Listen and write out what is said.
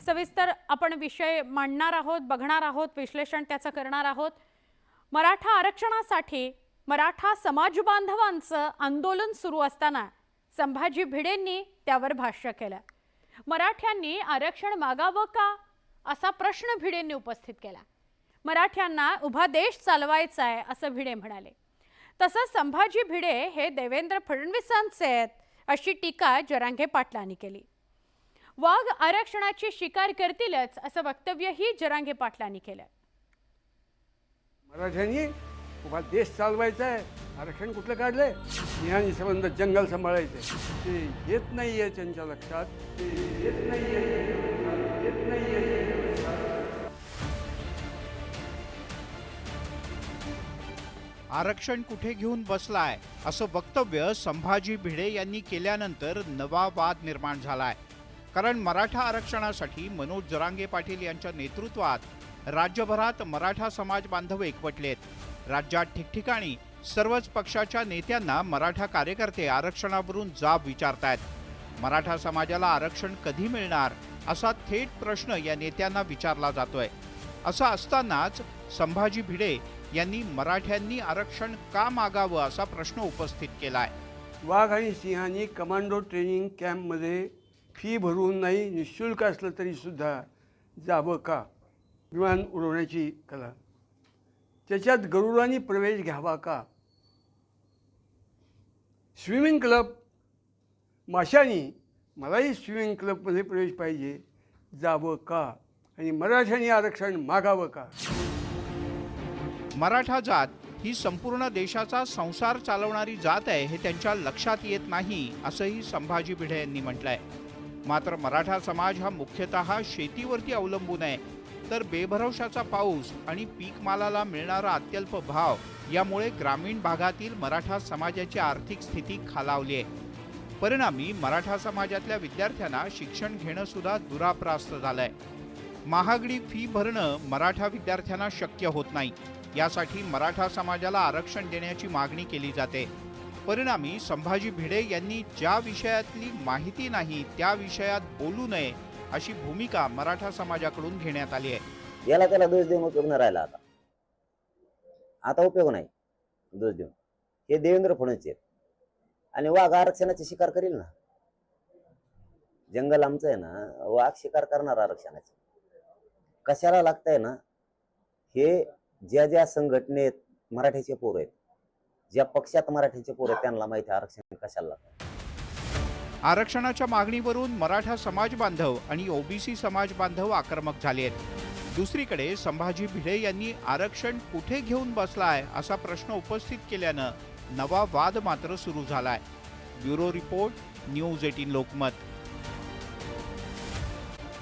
सविस्तर आपण विषय मांडणार आहोत, बघणार आहोत, विश्लेषण त्याचं करणार आहोत। मराठा आरक्षणासाठी मराठा समाज बांधवांचं आंदोलन सुरू असताना संभाजी भिडेंनी त्यावर भाष्य केलं। मराठ्यांनी आरक्षण मागावं का असा प्रश्न भिडेंनी उपस्थित केला। मराठ्यांना उभा देश चालवायचा आहे असं भिडे म्हणाले। तसंच संभाजी भिडे हे देवेंद्र फडणवीसांचे आहेत अशी टीका जरांगे पाटलांनी केली। वाघ आरक्षणाची शिकार करतीलच असं वक्तव्यही जरांगे पाटलांनी केलं। मराठ्यांनी उभा देश चालवायचा आहे, आरक्षण कुठलं काढलंय? सिंहांनी संबंध जंगल सांभाळायचे ते येत नाहीये त्यांच्या लक्षात, ते येत नाहीये, येत नाहीये। आरक्षण कुठे घेऊन बसलाय असं वक्तव्य संभाजी भिडे यांनी केल्यानंतर नवा वाद निर्माण झालाय। कारण मराठा आरक्षणासाठी मनोज जरांगे पाटील यांच्या नेतृत्वात राज्यभरात मराठा समाज बांधव एकवटलेत। राज्यात ठिकठिकाणी सर्वच पक्षाच्या नेत्यांना मराठा कार्यकर्ते आरक्षणावरून जाब विचारतायत। मराठा समाजाला आरक्षण कधी मिळणार असा थेट प्रश्न या नेत्यांना विचारला जातोय। असं असतानाच संभाजी भिडे यांनी मराठ्यांनी आरक्षण का मागावं असा प्रश्न उपस्थित केलाय। वाघ आणि सिंहांनी कमांडो ट्रेनिंग कॅम्पमध्ये फी भरून नाही, निशुल्क असलं तरी सुद्धा जावं का? विमान उडवण्याची कला, त्याच्यात गरुडांनी प्रवेश घ्यावा का? स्विमिंग क्लब, माशांनी मलाही स्विमिंग क्लबमध्ये प्रवेश पाहिजे, जावं का? आणि मराठ्यांनी आरक्षण मागावं का? मराठा जात ही संपूर्ण देशाचा संसार चालवणारी जात आहे हे त्यांच्या लक्षात येत नाही असंही संभाजी भिडे यांनी म्हटलंय। मात्र मराठा समाज हा मुख्यतः शेतीवरती अवलंबून आहे, तर बेभरवशाचा पाऊस आणि पीक मालाला मिळणारा अत्यल्प भाव यामुळे ग्रामीण भागातील मराठा समाजाची आर्थिक स्थिती खालावली आहे। परिणामी मराठा समाजातल्या विद्यार्थ्यांना शिक्षण घेणं सुद्धा दुराप्रास्त झालंय। महागडी फी भरणं मराठा विद्यार्थ्यांना शक्य होत नाही। यासाठी मराठा समाजाला आरक्षण देण्याची मागणी केली जाते। परिणामी संभाजी भिडे यांनी ज्या विषयातली माहिती नाही त्या विषयात बोलू नये अशी भूमिका मराठा समाजाकडून घेण्यात आली आहे। याला त्याला दोष देऊन उपयोग नाही राहिला। आता उपयोग नाही दोष देऊन। हे देवेंद्र फडणवीस आहेत आणि वाघ आरक्षणाची शिकार करील ना। जंगल आमचं आहे ना, वाघ शिकार करणार आरक्षणाची कशाला लागतंय ना? हे ज्या ज्या संघटनेत मराठ्याचे पोर आहेत, ज्या पक्षात मराठ्याचे पोर आहेत त्यांना माहिती आरक्षण कशाला लागतं। आरक्षणाच्या मागणीवरून मराठा समाज बांधव आणि ओबीसी समाज बांधव आक्रमक झाले आहेत। दुसरीकडे संभाजी भिडे यांनी आरक्षण कुठे घेऊन बसलाय असा प्रश्न उपस्थित केल्यानं नवा वाद मात्र सुरू झालाय। Bureau report, news 18 Lokmat.